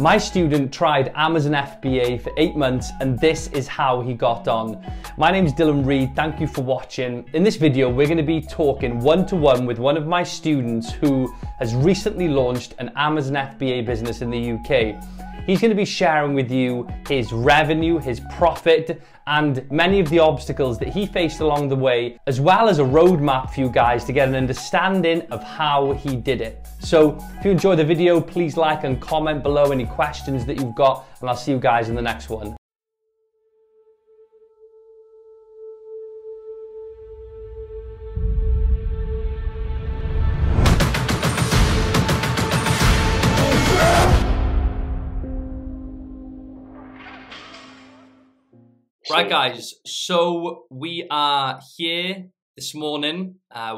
My student tried Amazon FBA for 8 months and this is how he got on. My name's Dylan Reed, thank you for watching. In this video, we're going to be talking one-to-one with one of my students who has recently launched an Amazon FBA business in the UK. He's going to be sharing with you his revenue, his profit, and many of the obstacles that he faced along the way, as well as a roadmap for you guys to get an understanding of how he did it. So if you enjoy the video, please like and comment below any questions that you've got, and I'll see you guys in the next one. Right guys, so we are here this morning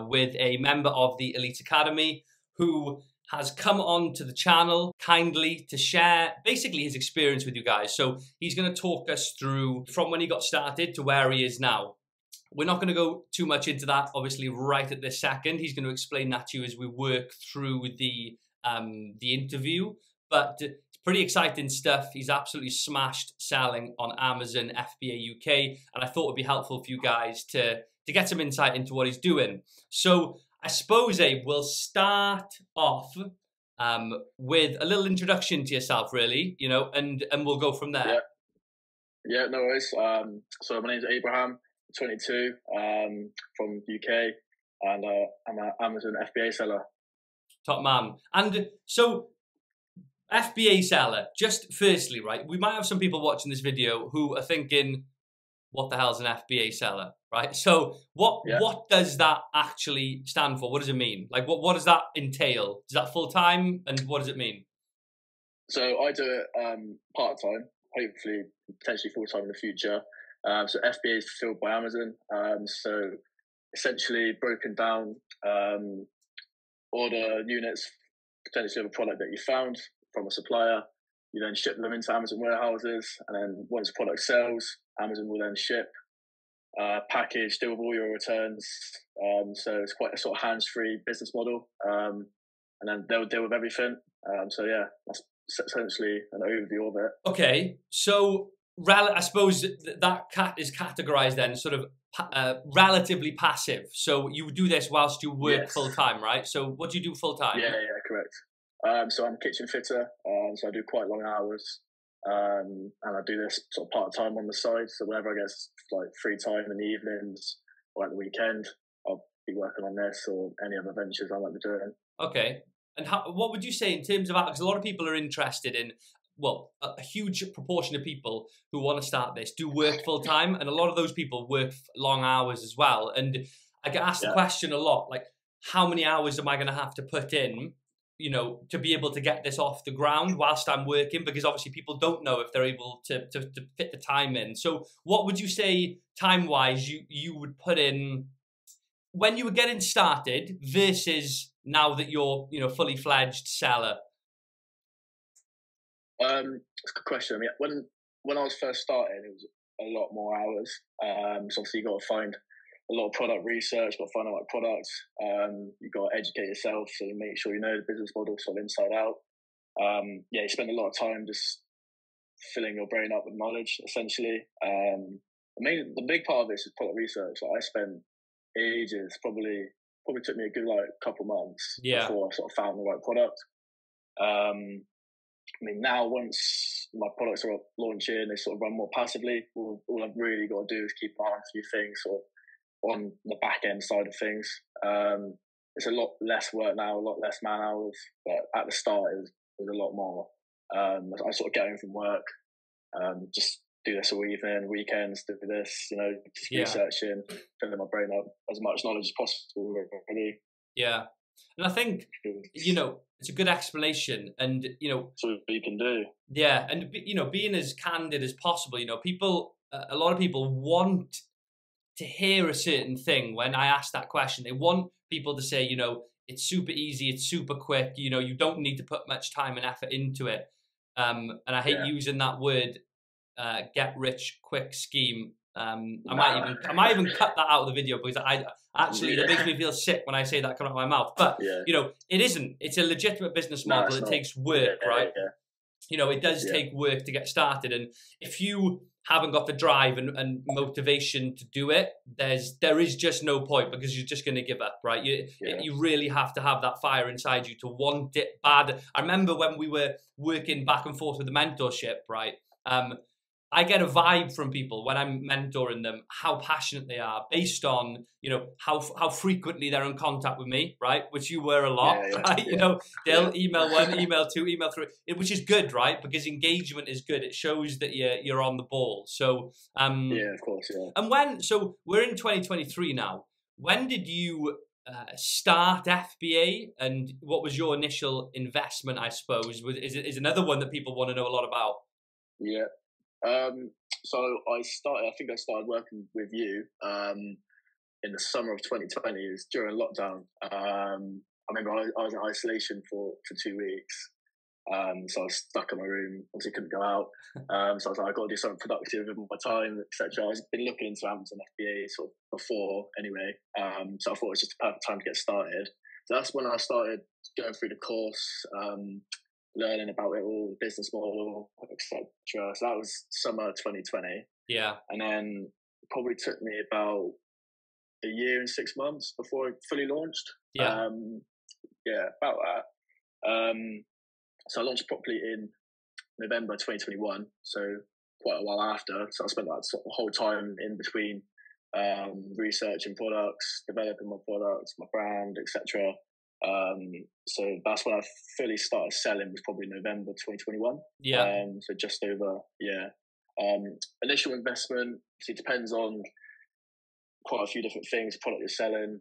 with a member of the Elite Academy who has come on to the channel kindly to share basically his experience with you guys. So he's going to talk us through from when he got started to where he is now. We're not going to go too much into that obviously right at this second. He's going to explain that to you as we work through the interview, but pretty exciting stuff. He's absolutely smashed selling on Amazon FBA UK, and I thought it would be helpful for you guys to get some insight into what he's doing. So I suppose, Abe, we'll start off with a little introduction to yourself, really, you know, and we'll go from there. Yeah, no worries. So my name's Abraham, 22, from UK, and I'm an Amazon FBA seller. Top man. And so FBA seller, just firstly, right, we might have some people watching this video who are thinking, what the hell's an FBA seller, right? So what does that actually stand for? What does it mean? Like, what does that entail? Is that full-time, and what does it mean? So I do it part-time, hopefully potentially full-time in the future. So FBA is fulfilled by Amazon. So essentially broken down, order units potentially of a product that you found from a supplier, you then ship them into Amazon warehouses, and then once the product sells, Amazon will then ship, package, deal with all your returns. So it's quite a sort of hands-free business model, and then they'll deal with everything. So yeah, that's essentially an overview of it. Okay, so I suppose that is categorized then sort of relatively passive. So you do this whilst you work full-time, right? So what do you do full-time? Yeah, correct. So I'm a kitchen fitter, so I do quite long hours, and I do this sort of part-time on the side. So whenever I get like free time in the evenings or at the weekend, I'll be working on this or any other ventures I might be doing. Okay. And what would you say in terms of, because a lot of people are interested in, well, a huge proportion of people who want to start this do work full-time, and a lot of those people work long hours as well. And I get asked the question a lot, like, how many hours am I going to have to put in, you know, to be able to get this off the ground whilst I'm working? Because obviously people don't know if they're able to fit the time in. So what would you say time-wise you would put in when you were getting started versus now that you're, you know, fully fledged seller? That's a good question. I mean, when I was first starting, it was a lot more hours. So obviously you got to find a lot of product research, got to find out what products. You got to educate yourself, so you make sure you know the business model sort of inside out. You spend a lot of time just filling your brain up with knowledge, essentially. The big part of this is product research. Like, I spent ages, probably took me a good couple months before I sort of found the right product. I mean, now once my products are launching, they sort of run more passively. All I've really got to do is keep an eye on a few things, sort of on the back end side of things. It's a lot less work now, a lot less man hours, but at the start it was a lot more. I sort of get home from work, just do this all evening, weekends, do this, you know, just researching, filling my brain up as much knowledge as possible, really. Yeah. And I think, you know, it's a good explanation, and, you know, so what you can do. Yeah. And, you know, being as candid as possible, you know, a lot of people want to hear a certain thing. When I ask that question, they want people to say, you know, it's super easy, it's super quick, you know, you don't need to put much time and effort into it. And I hate using that word, get rich quick scheme. I might even cut that out of the video, because that makes me feel sick when I say that coming out of my mouth. But you know, it isn't. It's a legitimate business model. It takes work, right? you know, it does take work to get started. And if you haven't got the drive and motivation to do it, there is just no point, because you're just going to give up, right? You really have to have that fire inside you to want it bad. I remember when we were working back and forth with the mentorship, right? I get a vibe from people when I'm mentoring them, how passionate they are, based on, you know, how frequently they're in contact with me, right? Which you were a lot, right? You know, they'll email 1, email 2, email 3, which is good, right? Because engagement is good. It shows that you're on the ball. So, yeah, of course, yeah. And so we're in 2023 now. When did you start FBA, and what was your initial investment, I suppose? Is another one that people want to know a lot about. Yeah. So I think I started working with you in the summer of 2020. It was during lockdown. I remember I was in isolation for 2 weeks. So I was stuck in my room, obviously couldn't go out. So I was like, I've got to do something productive with my time, etc. I've been looking into Amazon FBA sort of before anyway. So I thought it was just the perfect time to get started. So that's when I started going through the course, learning about it all, the business model, etc. So that was summer 2020. Yeah. And then it probably took me about a year and 6 months before I fully launched. Yeah. About that. So I launched properly in November 2021, so quite a while after. So I spent that sort of whole time in between researching products, developing my products, my brand, etc. So that's when I fully started selling, was probably November 2021. Yeah. So just over, initial investment, it depends on quite a few different things, product you're selling,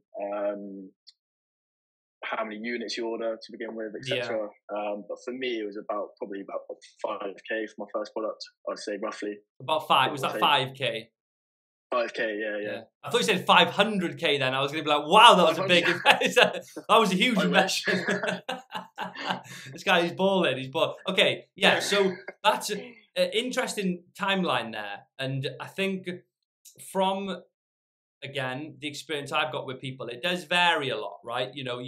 how many units you order to begin with, etc. But for me, it was probably about 5k for my first product, I'd say roughly. About 5, was that 5k? 5k, yeah. I thought you said 500k then. I was going to be like, wow, that was a big investment. That was a huge investment. This guy, he's balling. Okay, yeah, so that's an interesting timeline there. And I think from, again, the experience I've got with people, it does vary a lot, right? You know,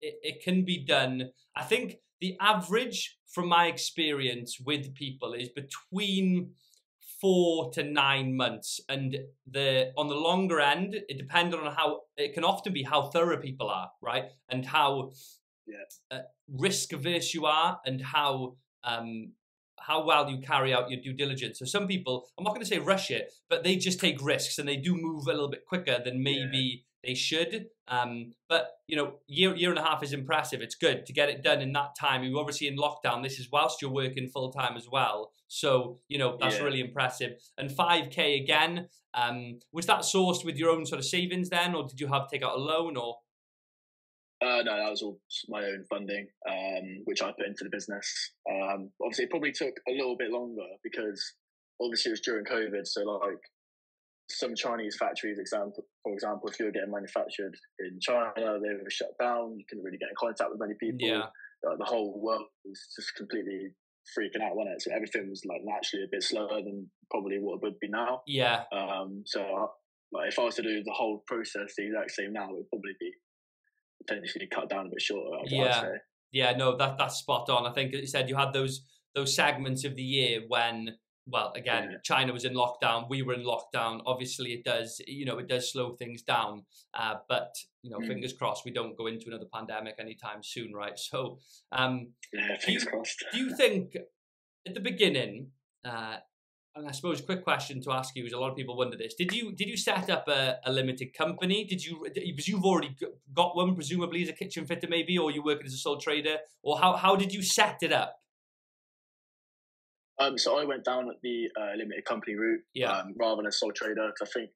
it can be done. I think the average from my experience with people is between 4 to 9 months, and on the longer end, it depends on it can often be how thorough people are, right? And how risk averse you are, and how well you carry out your due diligence. So some people, I'm not going to say rush it, but they just take risks and they do move a little bit quicker than maybe they should. But you know, year and a half is impressive. It's good to get it done in that time. You're obviously in lockdown. This is whilst you're working full time as well. So, you know, that's really impressive. And 5k again, was that sourced with your own sort of savings then, or did you have to take out a loan, or? No, that was all my own funding, which I put into the business. Obviously, it probably took a little bit longer because obviously it was during COVID. So, like some Chinese factories, for example, if you were getting manufactured in China, they were shut down. You couldn't really get in contact with many people. Yeah. The whole world was just completely freaking out, wasn't it? So everything was like naturally a bit slower than probably what it would be now. Yeah. So, like, if I was to do the whole process the exact same now, it would probably be potentially cut down a bit shorter. I'd say. Yeah, no, that's spot on. I think you said you had those segments of the year when, well, again, China was in lockdown, we were in lockdown. Obviously, it does slow things down. But you know, fingers crossed, we don't go into another pandemic anytime soon, right? So, fingers crossed. Do you think at the beginning? And I suppose a quick question to ask you is, a lot of people wonder this. Did you set up a limited company? Because you've already got one, presumably as a kitchen fitter maybe, or you're working as a sole trader, or how did you set it up? So I went down at the limited company route rather than a sole trader, because I think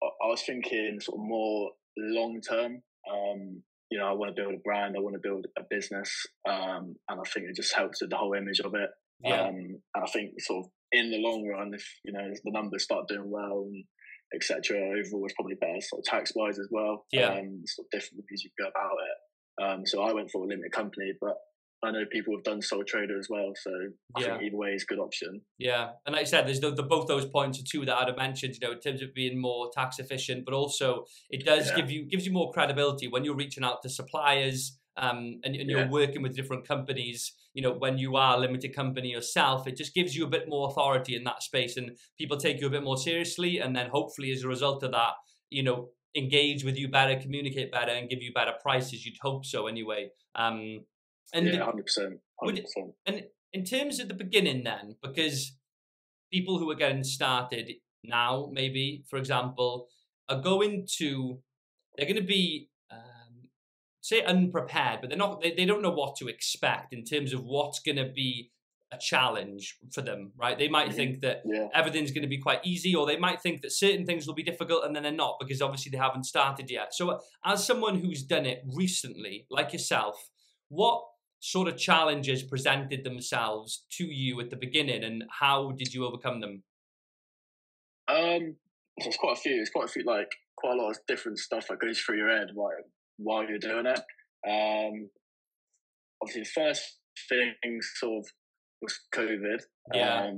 I was thinking sort of more long term. You know, I want to build a brand, I want to build a business, and I think it just helps with the whole image of it. And I think sort of in the long run, if you know the numbers start doing well and etc., overall it's probably better sort of tax wise as well. Sort of different ways you go about it. So I went for a limited company, but I know people have done sole trader as well, so I think either way is a good option. Yeah, and like I said, there's both those points are two that I'd have mentioned. You know, in terms of being more tax efficient, but also it does gives you more credibility when you're reaching out to suppliers. and Yeah. you're working with different companies, when you are a limited company yourself, it just gives you a bit more authority in that space, and people take you a bit more seriously, and then hopefully as a result of that, engage with you better, communicate better, and give you better prices. You'd hope so anyway. And Yeah, 100%. would, 100%. and in terms of the beginning then, because people who are getting started now, maybe, for example, are they're going to be, say, unprepared, but they don't know what to expect in terms of what's going to be a challenge for them, right? They might think that Yeah. everything's going to be quite easy, or they might think that certain things will be difficult and then they're not, because obviously they haven't started yet. So as someone who's done it recently, like yourself, what sort of challenges presented themselves to you at the beginning, and how did you overcome them? So it's quite a few. It's quite a few, like quite a lot of different stuff that goes through your head while you're doing it. Obviously, the first thing sort of was COVID. Yeah.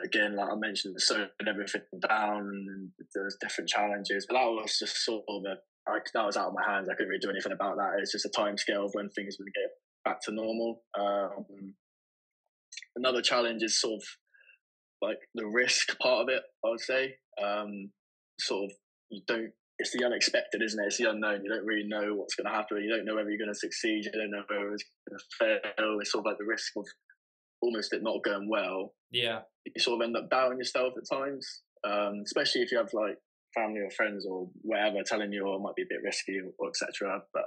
Again, like I mentioned, slowing everything down, and there's different challenges. But that was just sort of that was out of my hands. I couldn't really do anything about that. It's just a time scale of when things would get back to normal. Another challenge is sort of like the risk part of it, I would say. Sort of, it's the unexpected, isn't it? It's the unknown. You don't really know what's going to happen. You don't know whether you're going to succeed. You don't know whether it's going to fail. It's sort of like the risk of almost it not going well. Yeah. You sort of end up doubting yourself at times, especially if you have like family or friends or whatever telling you, it might be a bit risky or etc. But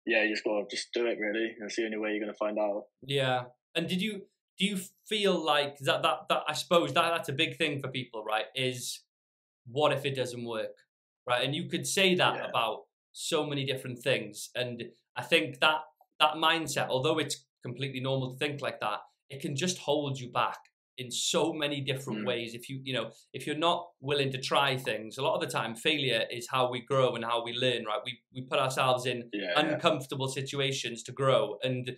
yeah, you just got to just do it, really. That's the only way you're going to find out. Yeah. And do you feel like that I suppose that's a big thing for people, right? Is what if it doesn't work, right? And you could say that about so many different things. And I think that mindset, although it's completely normal to think like that, it can just hold you back in so many different ways. If if you're not willing to try things, a lot of the time failure is how we grow and how we learn, right? We put ourselves in uncomfortable situations to grow. And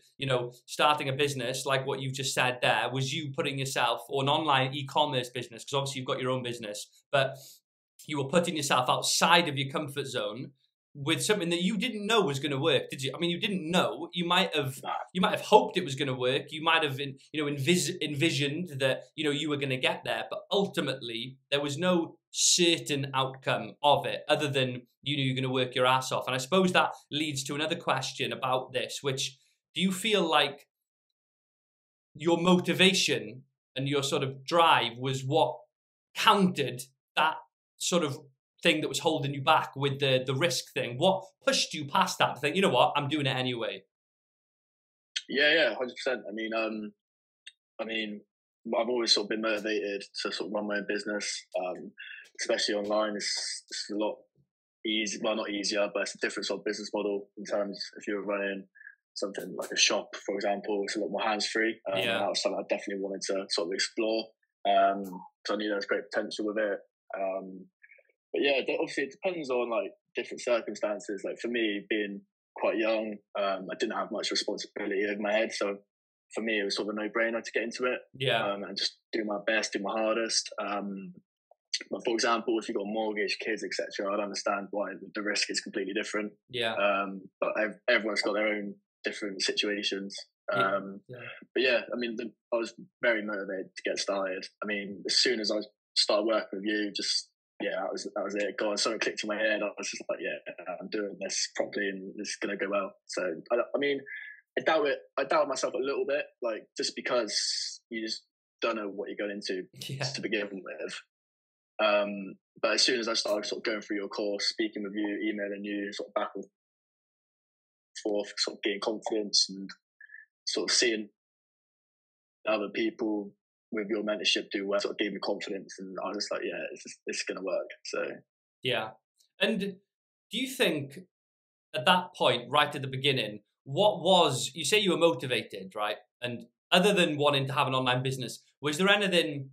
starting a business like what you've just said there was you putting yourself, or an online e-commerce business, because obviously you've got your own business, but you were putting yourself outside of your comfort zone with something that you didn't know was going to work, did you? I mean, you didn't know. You might have hoped it was going to work. You might have envisioned that you were going to get there, but ultimately there was no certain outcome of it other than you knew you're going to work your ass off. And I suppose that leads to another question about this, which, do you feel like your motivation and your sort of drive was what countered that sort of thing that was holding you back with the risk thing? What pushed you past that to think, you know what, I'm doing it anyway? Yeah, 100%. I mean, I've always sort of been motivated to sort of run my own business, especially online. It's a lot easier. Well, not easier, but it's a different sort of business model in terms if you're running something like a shop, for example. It's a lot more hands-free. And that was something I definitely wanted to sort of explore. So I knew there was great potential with it. But yeah, obviously it depends on like different circumstances. Like for me, being quite young, I didn't have much responsibility over my head. So for me, it was sort of a no-brainer to get into it. And just do my best, do my hardest. But for example, if you've got a mortgage, kids, etc., I'd understand why the risk is completely different. But everyone's got their own different situations. But yeah, I mean, I was very motivated to get started. I mean, as soon as I started working with you, that was it. God, something clicked in my head. I was just like, I'm doing this properly, and it's gonna go well. So I mean, I doubt myself a little bit, like just because you just don't know what you're going into to begin with. But as soon as I started sort of going through your course, speaking with you, emailing you, sort of back and forth, sort of getting confidence and sort of seeing other people with your mentorship do well, sort of gave me confidence, and I was just like, it's going to work. So yeah. And do you think at that point, right at the beginning, you say you were motivated, right? And other than wanting to have an online business, was there anything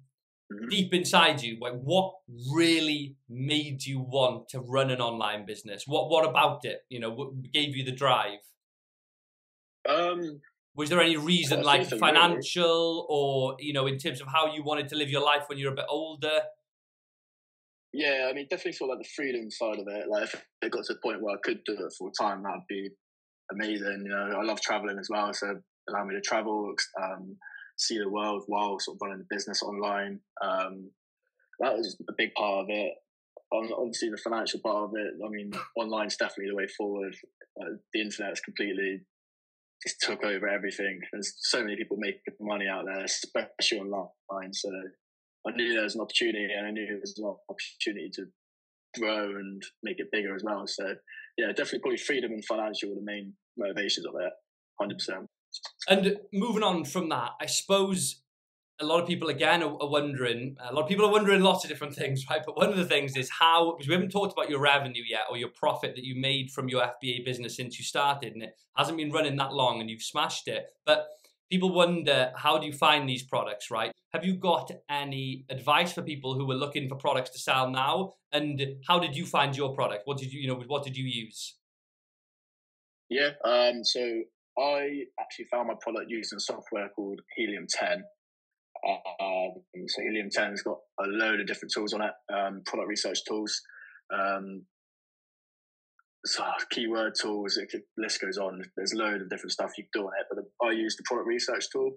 deep inside you, like what really made you want to run an online business? What about it, what gave you the drive? Was there any reason, like financial, or in terms of how you wanted to live your life when you were a bit older? Yeah, I mean, definitely sort of like the freedom side of it. Like if it got to the point where I could do it full time, that'd be amazing. You know, I love traveling as well, so allow me to travel, see the world while sort of running the business online. That was a big part of it. Obviously, the financial part of it. I mean, online's definitely the way forward. The internet's completely just took over everything. There's so many people making money out there, especially online. So I knew there was an opportunity, and I knew there was an opportunity to grow and make it bigger as well. So yeah, definitely probably freedom and financial were the main motivations of it, 100%. And moving on from that, I suppose a lot of people again are wondering. A lot of people are wondering lots of different things, right? But one of the things is how, because we haven't talked about your revenue yet, or your profit that you made from your FBA business since you started, and it hasn't been running that long, and you've smashed it. But people wonder, how do you find these products, right? Have you got any advice for people who are looking for products to sell now? And how did you find your product? What did you, what did you use? Yeah, so I actually found my product using software called Helium 10. So Helium 10's got a load of different tools on it, product research tools, so keyword tools. The list goes on. There's a load of different stuff you can do on it. But I use the product research tool.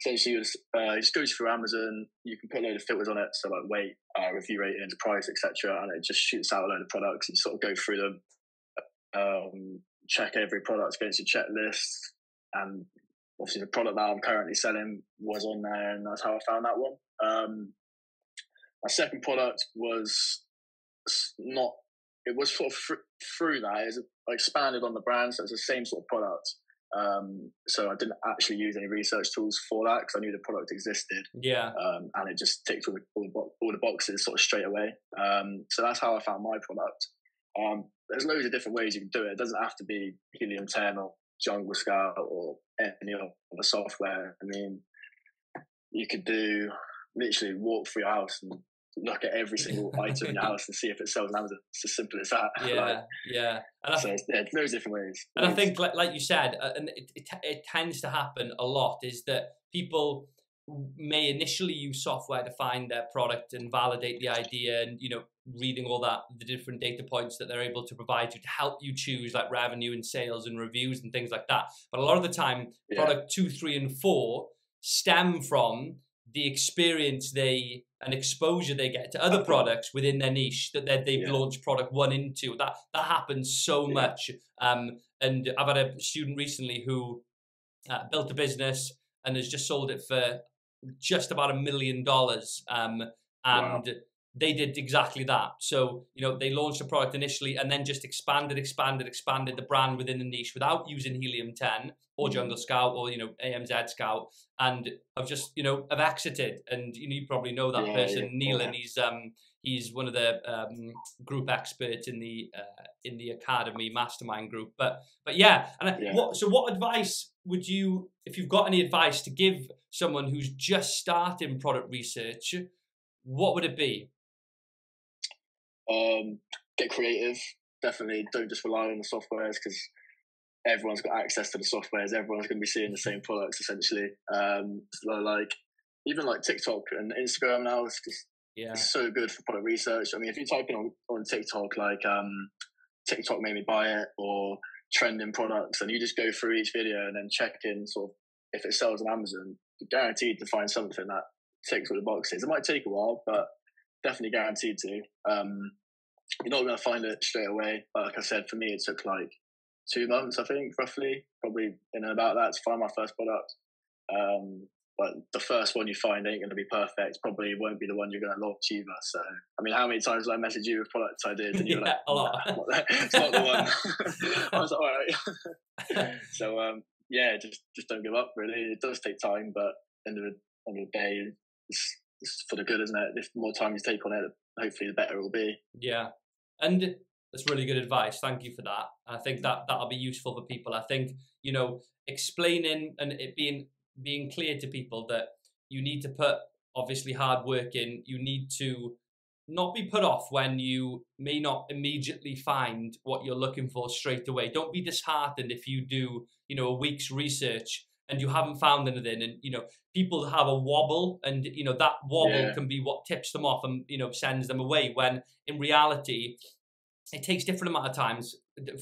Essentially, you just goes through Amazon. You can put a load of filters on it, so like weight, review ratings, price, etc., and it just shoots out a load of products. And sort of go through them, check every product against your checklist, and obviously the product that I'm currently selling was on there, and that's how I found that one. My second product was not. It was sort of through that. I expanded on the brand, so it's the same sort of product. So I didn't actually use any research tools for that because I knew the product existed. Yeah. And it just ticked all the boxes sort of straight away. So that's how I found my product. There's loads of different ways you can do it. It doesn't have to be Helium 10 or Jungle Scout or any other software. I mean, you could literally walk through your house and look at every single item in your house and see if it sells on Amazon. It's as simple as that. Yeah, yeah. And so there's different ways. And I think, like you said, and it tends to happen a lot, is that people may initially use software to find their product and validate the idea, and reading all the different data points that they're able to provide you to help you choose like revenue and sales and reviews and things like that. But a lot of the time, product 2, 3, and 4 stem from the experience and exposure they get to other products within their niche that they've launched product 1 into. That happens so much. And I've had a student recently who built a business and has just sold it for just about $1 million. And they did exactly that. So, they launched a product initially and then just expanded the brand within the niche without using Helium 10 or Jungle Scout or, AMZ Scout, and have just, have exited. And, you probably know that person, Neil, and he's one of the group experts in the Academy mastermind group. But yeah. And what advice would you, if you've got any advice to give someone who's just starting product research, what would it be? Get creative. Definitely don't just rely on the softwares, because everyone's got access to the softwares. Everyone's going to be seeing the same products essentially. So like even like TikTok and Instagram now is just it's so good for product research. I mean, if you type in on TikTok like TikTok made me buy it or trending products, and you just go through each video and then check in sort of if it sells on Amazon, you're guaranteed to find something that ticks all the boxes. It might take a while, but definitely guaranteed to. You're not going to find it straight away. But like I said, for me, it took like 2 months, I think, roughly, probably in and about that, to find my first product. But the first one you find ain't going to be perfect. Probably won't be the one you're going to launch either. So, I mean, how many times did I message you with products I did? And you were like, a lot. It's not the one. I was like, all right. So, just don't give up, really. It does take time, but at the end of the day, it's for the good, isn't it? If the more time you take on it, hopefully the better it will be. Yeah. And that's really good advice. Thank you for that. I think that'll be useful for people. I think, explaining and it being clear to people that you need to put obviously hard work in. You need to not be put off when you may not immediately find what you're looking for straight away. Don't be disheartened if you do, a week's research and you haven't found anything, and people have a wobble, and that wobble can be what tips them off and sends them away, when in reality it takes different amount of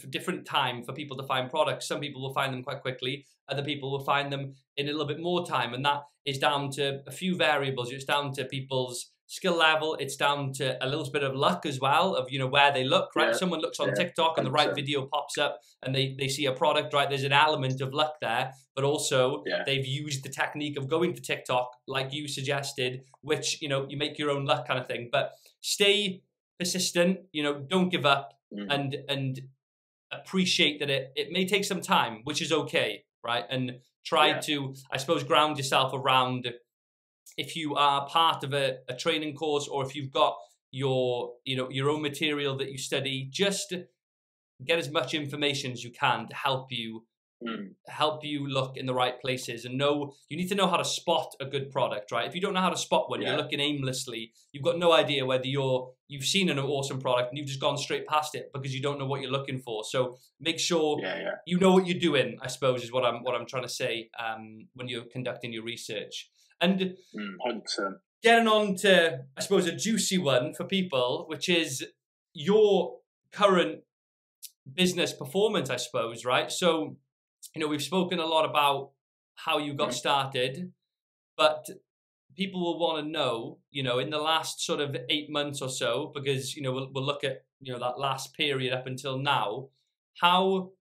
different time for people to find products. Some people will find them quite quickly. Other people will find them in a little bit more time. And that is down to a few variables. It's down to people's skill level. It's down to a little bit of luck as well, of, where they look, right? Yeah. Someone looks on TikTok and the right video pops up and they see a product, right? There's an element of luck there, but also they've used the technique of going to TikTok, like you suggested, which, you make your own luck kind of thing. But stay persistent, don't give up, and appreciate that it may take some time, which is okay, right? And try to, I suppose, ground yourself around, if you are part of a training course, or if you've got your own material that you study, just get as much information as you can to help you look in the right places. And you need to know how to spot a good product, right? If you don't know how to spot one, you're looking aimlessly, you've got no idea whether you've seen an awesome product and you've just gone straight past it because you don't know what you're looking for. So make sure you know what you're doing, I suppose, is what I'm trying to say, when you're conducting your research. And 100%. Getting on to, I suppose, a juicy one for people, which is your current business performance, I suppose, right? So, we've spoken a lot about how you got started, but people will want to know, in the last sort of 8 months or so, because, we'll look at, that last period up until now, how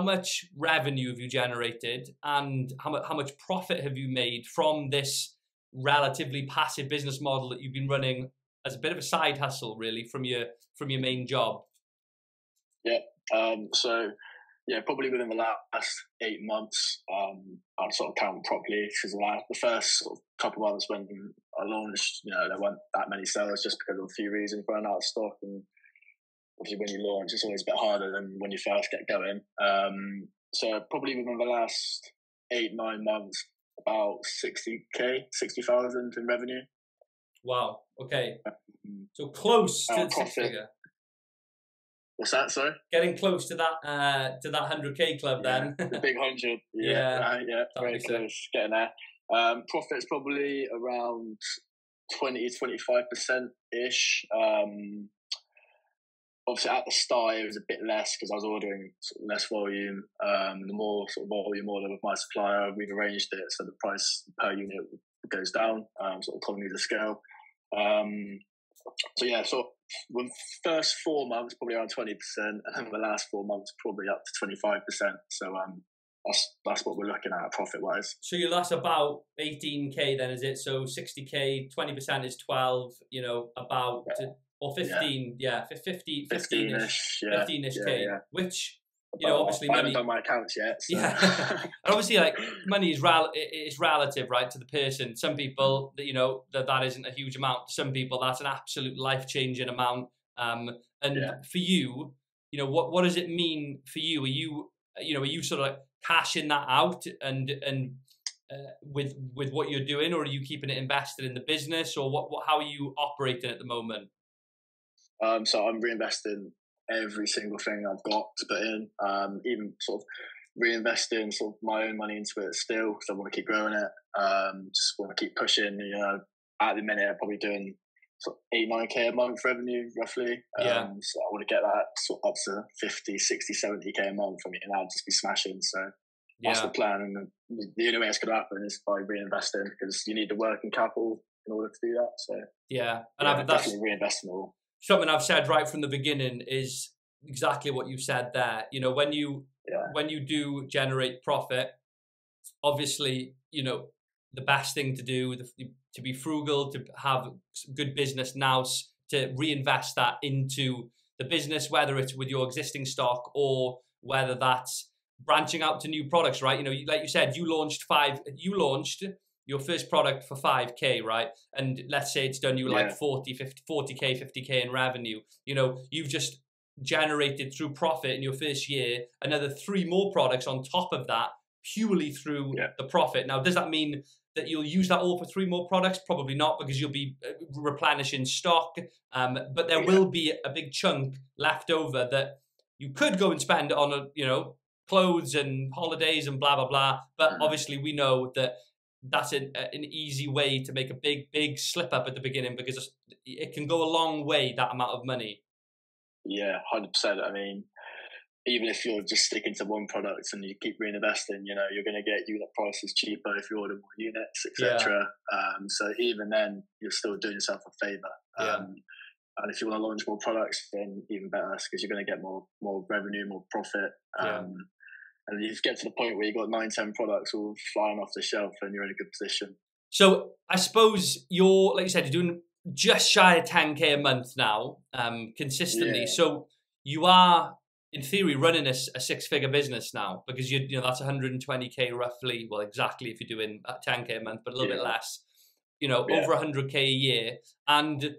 much revenue have you generated, and how much profit have you made from this relatively passive business model that you've been running as a bit of a side hustle, really, from your main job? So probably within the last 8 months, I'd sort of count properly, because the first sort of couple of months when I launched, there weren't that many sellers, just because of a few reasons, ran out of stock. And obviously when you launch, it's always a bit harder than when you first get going. So probably within the last 8-9 months, about 60,000 in revenue. Wow. Okay. So close to the six figure. What's that? Sorry. Getting close to that 100K club then. The big 100. Yeah. Very close. Getting there. Profit's probably around 20-25% ish. Obviously, at the start, it was a bit less because I was ordering sort of less volume. The more sort of volume order with my supplier, we've arranged it so the price per unit goes down, sort of economies of scale. So the first 4 months, probably around 20%, and then the last 4 months, probably up to 25%. So that's what we're looking at profit-wise. So that's about 18K then, is it? So 60K, 20% is 12, about... Or 15, 15-ish, 15-ish K, which, obviously I money... haven't done my accounts yet. So. And obviously, like, money is relative, right, to the person. Some people, that isn't a huge amount. Some people, that's an absolute life-changing amount. For you, what does it mean for you? Are you sort of like cashing that out and with what you're doing, or are you keeping it invested in the business, or how are you operating at the moment? So I'm reinvesting every single thing I've got to put in, even sort of reinvesting sort of my own money into it still, because I want to keep growing it. Just want to keep pushing. At the minute, I'm probably doing sort of 8-9K a month revenue, roughly. So I want to get that sort of up to 50, 60, 70K a month. I mean, and I'll just be smashing. So that's the plan. And the only way it's going to happen is by reinvesting, because you need the working capital in order to do that. So and that's definitely reinvesting all. Something I've said right from the beginning is exactly what you said there. When you do generate profit, obviously, the best thing to do, to be frugal, to have good business now, to reinvest that into the business, whether it's with your existing stock or whether that's branching out to new products, right? Like you said, you launched your first product for 5K, right? And let's say it's done you like 40K, 50K in revenue. You've just generated through profit in your first year another 3 more products on top of that, purely through the profit. Now, does that mean that you'll use that all for 3 more products? Probably not, because you'll be replenishing stock. But there will be a big chunk left over that you could go and spend on, clothes and holidays and blah, blah, blah. But obviously we know that that's an easy way to make a big slip up at the beginning, because it can go a long way, that amount of money. Yeah, 100%. I mean, even if you're just sticking to one product and you keep reinvesting, you know, you're going to get unit prices cheaper if you order more units, etc. So even then, you're still doing yourself a favor. And if you want to launch more products, then even better, because you're going to get more revenue, more profit. And you get to the point where you've got 9-10 products all flying off the shelf, and you're in a good position. So I suppose you're, like you said, you're doing just shy of 10K a month now, consistently. So you are, in theory, running a 6-figure business now, because you know that's 120K roughly. Well, exactly if you're doing 10K a month, but a little bit less. You know, over 100K a year. And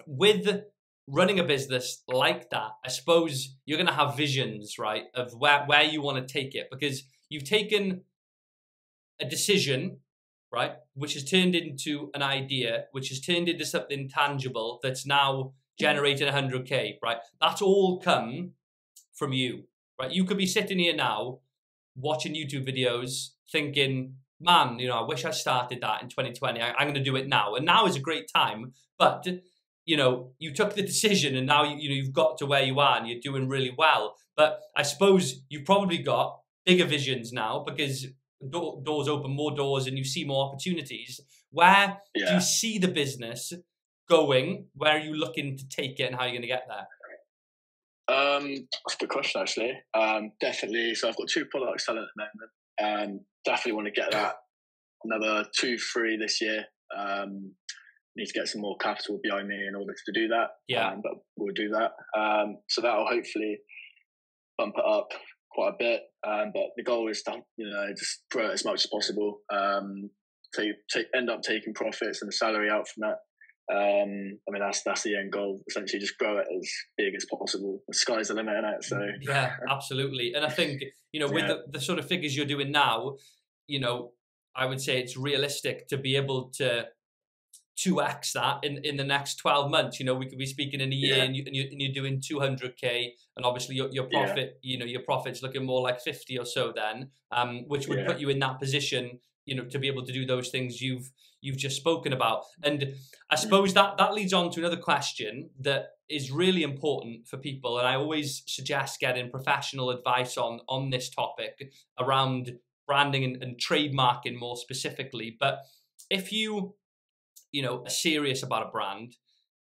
with running a business like that, I suppose you're going to have visions, right, of where you want to take it, because you've taken a decision, right, which has turned into an idea, which has turned into something tangible that's now generating 100K, right? That's all come from you, right? You could be sitting here now watching YouTube videos thinking, man, you know, I wish I started that in 2020. I'm going to do it now. And now is a great time. But, you know, you took the decision and now, you know, you've got to where you are and you're doing really well. But I suppose you've probably got bigger visions now, because doors open more doors and you see more opportunities. Where do you see the business going? Where are you looking to take it, and how are you going to get there? That's a good question, actually. Definitely. So I've got 2 products selling at the moment. Definitely want to get that another 2-3 this year. Need to get some more capital behind me in order to do that. But we'll do that. So that'll hopefully bump it up quite a bit. But the goal is to, you know, just grow it as much as possible. End up taking profits and the salary out from that. I mean, that's the end goal. Essentially, just grow it as big as possible. The sky's the limit, isn't it? So yeah, absolutely. And I think, you know, with the sort of figures you're doing now, you know, I would say it's realistic to be able to 2x that in the next 12 months. You know, we could be speaking in a year and you're doing 200K, and obviously your profit, you know, your profit's looking more like 50 or so then, which would put you in that position, you know, to be able to do those things you've just spoken about. And I suppose that leads on to another question that is really important for people, and I always suggest getting professional advice on this topic around branding and trademarking more specifically. But if you know, are serious about a brand,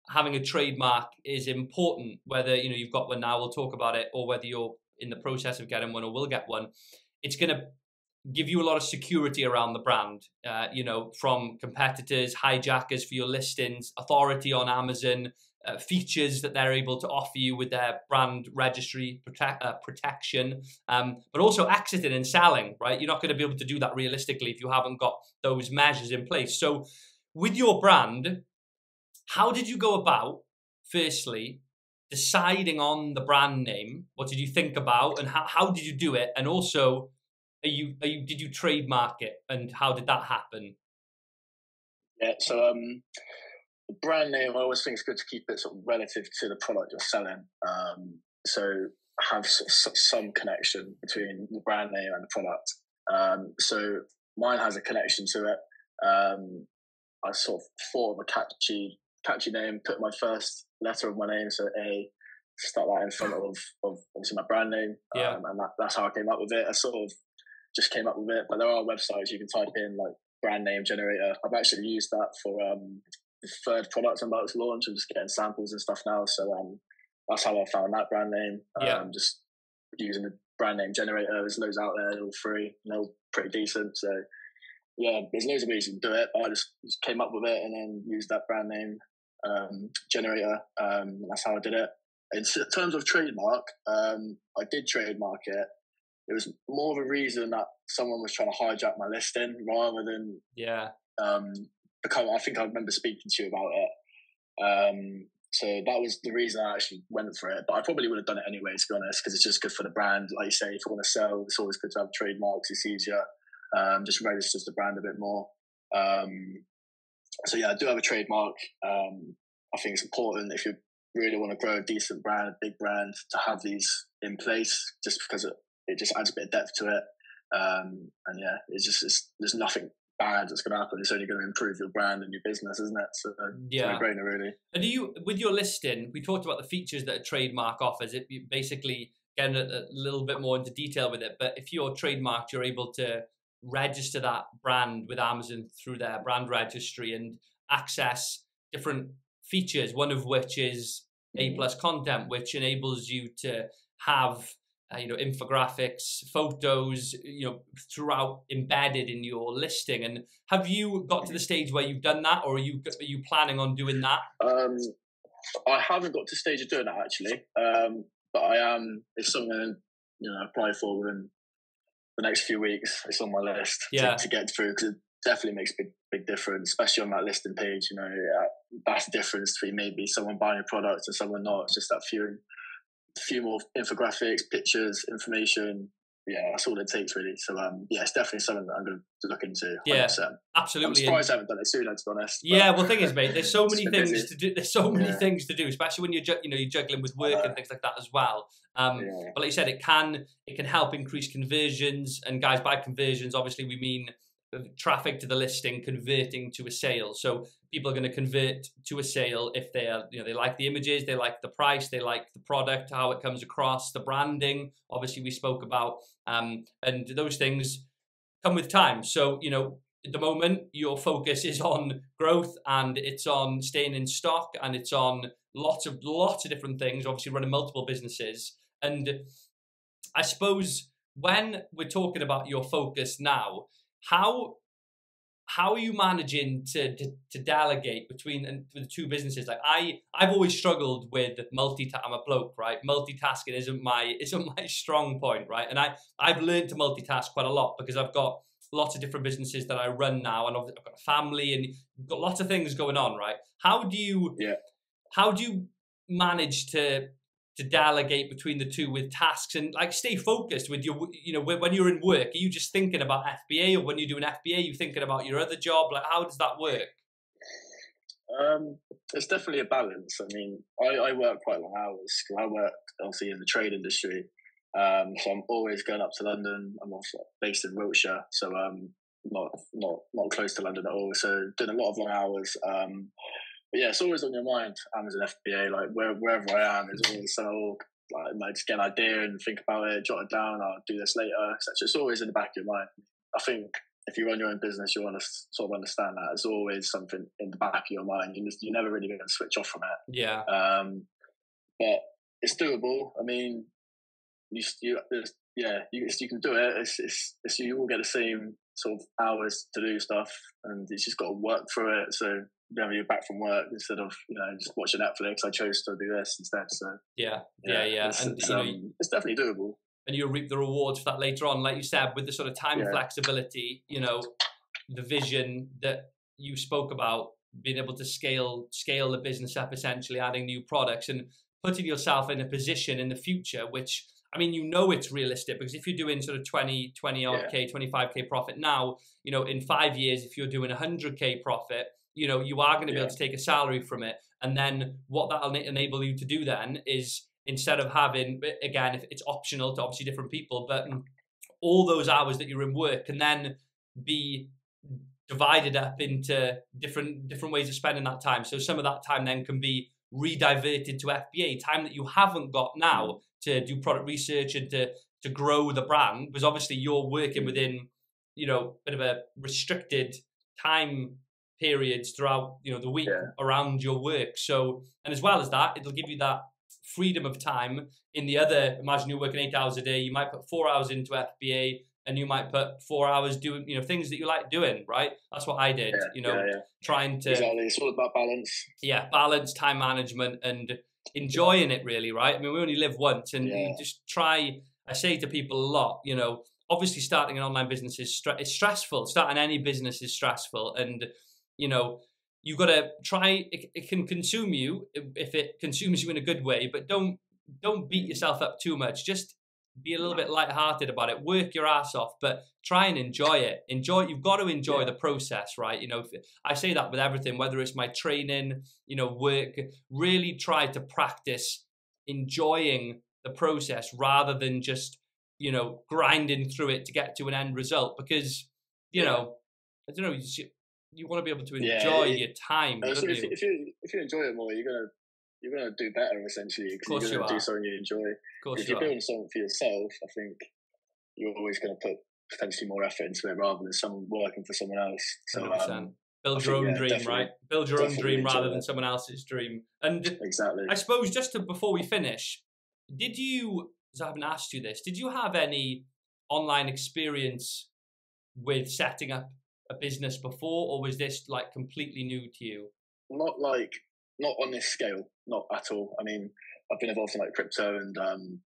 having a trademark is important, whether, you know, you've got one now, we'll talk about it, or whether you're in the process of getting one or will get one. It's going to give you a lot of security around the brand, you know, from competitors, hijackers for your listings, authority on Amazon, features that they're able to offer you with their brand registry protection, but also exiting and selling, right? You're not going to be able to do that realistically if you haven't got those measures in place. So with your brand, how did you go about, firstly, deciding on the brand name? What did you think about, and how did you do it? And also, did you trademark it, and how did that happen? Yeah, so the brand name, I always think it's good to keep it sort of relative to the product you're selling. So have some connection between the brand name and the product. So mine has a connection to it. I sort of thought of a catchy name, put my first letter of my name, so A, start that in front of obviously my brand name. And that's how I came up with it. I sort of just came up with it, but there are websites you can type in, like brand name generator. I've actually used that for the third product I'm about to launch. I'm just getting samples and stuff now. So that's how I found that brand name. Just using the brand name generator. There's loads out there, they're all free, and they're all pretty decent. So yeah, there's loads of ways you can do it, but I just came up with it and then used that brand name generator. That's how I did it. In terms of trademark, I did trademark it. It was more of a reason that someone was trying to hijack my listing rather than I think I remember speaking to you about it. So that was the reason I actually went for it. But I probably would have done it anyway, to be honest, because it's just good for the brand. Like you say, if you want to sell, it's always good to have trademarks. It's easier. Just registers the brand a bit more. So yeah, I do have a trademark. I think it's important if you really want to grow a decent brand, a big brand, to have these in place, just because it just adds a bit of depth to it. And yeah, there's nothing bad that's going to happen. It's only going to improve your brand and your business, isn't it? So it's a no-brainer, really. And with your listing, we talked about the features that a trademark offers. It basically getting a little bit more into detail with it, but if you're trademarked, you're able to register that brand with Amazon through their brand registry and access different features, one of which is A+ content, which enables you to have infographics, photos, throughout embedded in your listing. And have you got to the stage where you've done that, or are you planning on doing that? I haven't got to the stage of doing that actually, but I am. It's something I apply for within the next few weeks. It's on my list to get through, because it definitely makes a big difference, especially on that listing page. That's the difference between maybe someone buying a product and someone not. It's just that few more infographics, pictures, information. Yeah, that's all it takes really. So it's definitely something that I'm going to look into. 100%. Yeah, absolutely. I'm surprised I haven't done it sooner, to be honest. Yeah, well, the thing is, mate, there's so many things to do. There's so many things to do, especially when you're juggling with work and things like that as well. But like you said, it can help increase conversions. And guys, by conversions, obviously we mean traffic to the listing converting to a sale. So people are going to convert to a sale if they are, they like the images, they like the price, they like the product, how it comes across, the branding, obviously we spoke about, and those things come with time. So, at the moment, your focus is on growth, and it's on staying in stock, and it's on lots of different things, obviously running multiple businesses. And I suppose when we're talking about your focus now, how are you managing to delegate between the two businesses? Like I've always struggled with I'm a bloke, right? Multitasking isn't my strong point, right? And I've learned to multitask quite a lot because I've got lots of different businesses that I run now, and I've got a family and got lots of things going on, right? How do you manage to delegate between the two with tasks and like stay focused with your, when you're in work? Are you just thinking about FBA, or when you do an FBA, you thinking about your other job? Like, how does that work? It's definitely a balance. I mean, I work quite long hours because I work obviously in the trade industry. So I'm always going up to London. I'm also based in Wiltshire, so not close to London at all. So doing a lot of long hours. But yeah, it's always on your mind. Amazon FBA, like wherever I am, it's always so I just get an idea and think about it, jot it down. I'll do this later, etc. It's always in the back of your mind. I think if you run your own business, you want to sort of understand that it's always something in the back of your mind. You're never really going to switch off from it. Yeah. But it's doable. I mean, you can do it. It's you all get the same sort of hours to do stuff, and you just got to work through it. So whenever you're back from work, instead of just watching Netflix, I chose to do this instead. So yeah. It's definitely doable. And you'll reap the rewards for that later on, like you said, with the sort of time flexibility. The vision that you spoke about, being able to scale the business up, essentially adding new products and putting yourself in a position in the future, which, I mean, it's realistic, because if you're doing sort of 20 odd K, 25K profit now, in 5 years, if you're doing 100K profit, you are going to be able to take a salary from it. And then what that'll enable you to do then is, instead of having, again, if it's optional to obviously different people, but all those hours that you're in work can then be divided up into different ways of spending that time. So some of that time then can be rediverted to FBA, time that you haven't got now to do product research and to grow the brand, because obviously you're working within, a bit of a restricted time periods throughout, the week around your work. So, and as well as that, it'll give you that freedom of time in the other. Imagine you're working 8 hours a day, you might put 4 hours into FBA, and you might put 4 hours doing, things that you like doing, right? That's what I did, trying to... Exactly, it's all about balance. Yeah, balance, time management, and enjoying it really, right? I mean, we only live once, and you just try... I say to people a lot, obviously starting an online business is stressful. Starting any business is stressful, and, you've got to try... It can consume you if it consumes you in a good way, but don't beat yourself up too much. Just be a little bit lighthearted about it. Work your ass off, but try and enjoy it. You've got to enjoy the process, right? I say that with everything, whether it's my training, work, really try to practice enjoying the process rather than just, grinding through it to get to an end result, because, I don't know, you want to be able to enjoy your time. If you enjoy it more, you're you're gonna do better essentially Of because course you're you gonna do are. something you enjoy. Of course If you you're are. building something for yourself, I think you're always gonna put potentially more effort into it rather than someone working for someone else. So 100%. I Build your think own dream, right? Build your own definitely dream rather enjoy than it. someone else's dream. And Exactly. I suppose just before we finish, did you, because I haven't asked you this, did you have any online experience with setting up a business before, or was this like completely new to you? Not on this scale, not at all. I mean, I've been involved in like crypto and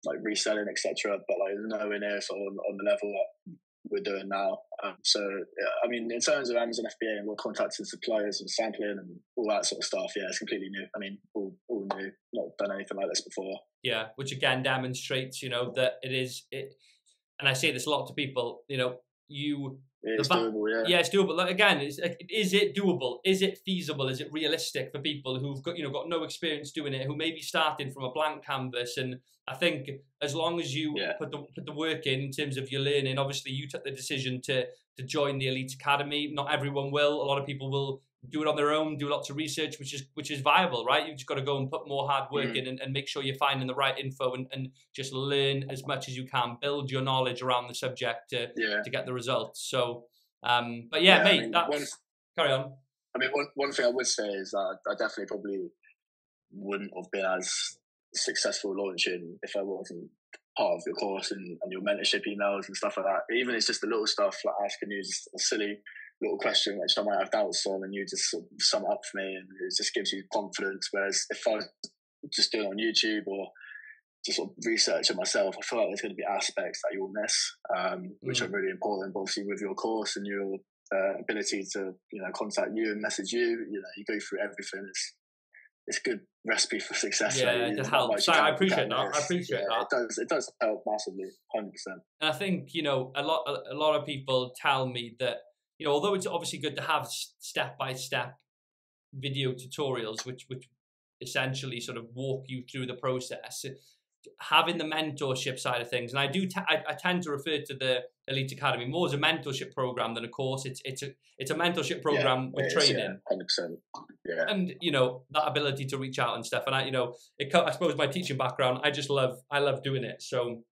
like reselling, etc. But like nowhere near sort of on the level that we're doing now. So yeah, I mean, in terms of Amazon FBA and we're contacting suppliers and sampling and all that sort of stuff, yeah, it's completely new. I mean, all new. Not done anything like this before. Yeah, which again demonstrates, that and I say this a lot to people, It's doable, yeah. Yeah, it's doable. Like, again, is it doable? Is it feasible? Is it realistic for people who've got no experience doing it, who may be starting from a blank canvas? And I think as long as you put the work in terms of your learning, obviously you took the decision to join the Elite Academy. Not everyone will. A lot of people will do it on their own, do lots of research, which is viable, right? You've just got to go and put more hard work in and make sure you're finding the right info and just learn as much as you can, build your knowledge around the subject to get the results. So, but yeah, mate, I mean, carry on. I mean, one thing I would say is that I definitely probably wouldn't have been as successful launching if I wasn't part of your course and your mentorship emails and stuff like that. Even it's just the little stuff like asking you just a silly little question which I might have doubts on, and you just sort of sum it up for me, and it just gives you confidence. Whereas if I was just doing it on YouTube or just sort of research it myself, I feel like there's going to be aspects that you'll miss, which are really important. But obviously, with your course and your ability to contact you and message you, you go through everything. It's a good recipe for success. Yeah, to help. So I appreciate that. I appreciate that. It does help massively, 100%. And I think a lot of people tell me that although it's obviously good to have step-by-step video tutorials, which essentially sort of walk you through the process, having the mentorship side of things, and I tend to refer to the Elite Academy more as a mentorship program than a course. It's a mentorship program with training, 100%. Yeah, and that ability to reach out and stuff. And I suppose my teaching background, I love doing it. So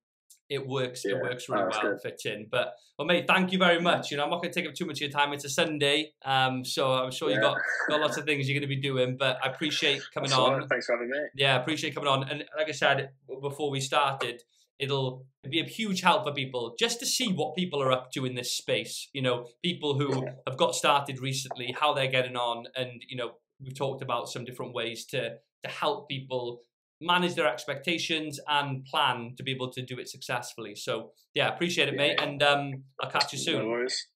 it works really well, fits in. But mate, thank you very much. I'm not going to take up too much of your time. It's a Sunday, so I'm sure you've got lots of things you're going to be doing. But I appreciate coming on. Right. Thanks for having me. Yeah, I appreciate coming on. And like I said before we started, it'll be a huge help for people just to see what people are up to in this space. People who have got started recently, how they're getting on, and we've talked about some different ways to help people manage their expectations and plan to be able to do it successfully. So yeah, appreciate it, mate. And I'll catch you soon. No worries.